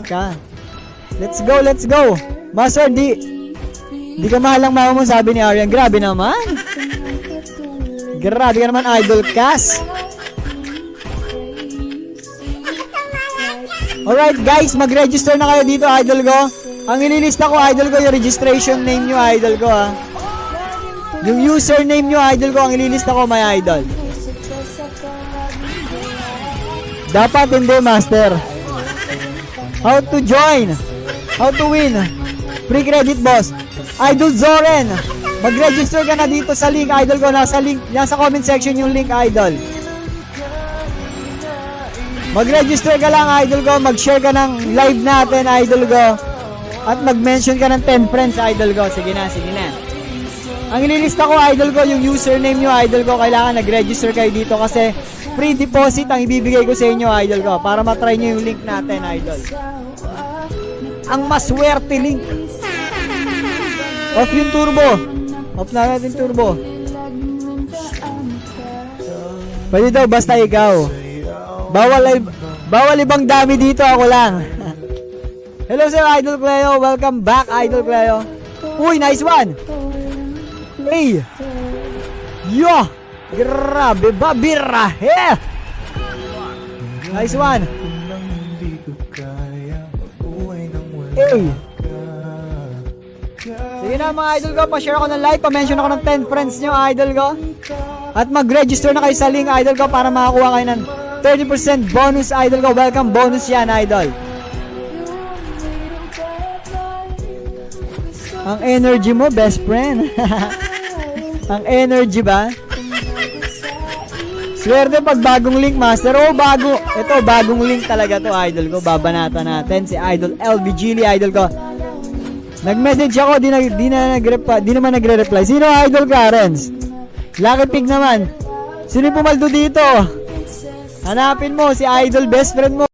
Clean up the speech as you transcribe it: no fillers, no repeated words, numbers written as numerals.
ka. Let's go, let's go. Master, di ka mahal ang mama mo, sabi ni Arian. Grabe naman. Grabe ka naman, Idol Cass. Alright guys, mag-register na kayo dito, idol ko. Ang ililista ko, idol ko, yung registration name nyo, idol ko, ha. Yung username nyo, idol ko, ang ililista ko, my idol. Dapat hindi, master. How to join? How to win? Free credit, boss. Idol Zoren, mag-register ka na dito sa link, idol ko. Nasa link, nasa comment section yung link, idol. Mag-register ka lang, idol ko. Mag-share ka ng live natin, idol ko. At mag-mention ka ng 10 friends, idol ko. Sige na, sige na. Ang ililista ko, idol ko, yung username nyo, idol ko. Kailangan nag-register kayo dito kasi free deposit ang ibibigay ko sa inyo, idol ko. Para matry nyo yung link natin, idol. Ang maswerte link. Off yung turbo. Off na natin turbo. Pwede daw, basta ikaw. Bawal ibang dami dito, ako lang. Hello sir, Idol Cleo. Welcome back, Idol Cleo. Uy, nice one. Hey. Yo. Grabe ba, birahe. Nice one. Hey. Sige na mga idol ko, pa-share ako ng live, pa-mention ako ng 10 friends nyo, idol ko. At mag-register na kayo sa link, idol ko, para makakuha kayo ng 30% bonus, idol ko. Welcome bonus yan, idol. Ang energy mo, best friend. Ang energy ba? Swerte pag bagong link, master. Oh, bago. Ito, bagong link talaga to, idol ko. Babanata natin si Idol LB Gili, idol ko. Nag-message ako, di naman nagre-reply. Sino, Idol Clarence? Lucky Pig naman. Sino pumaldo dito? Hanapin mo si Idol best friend mo.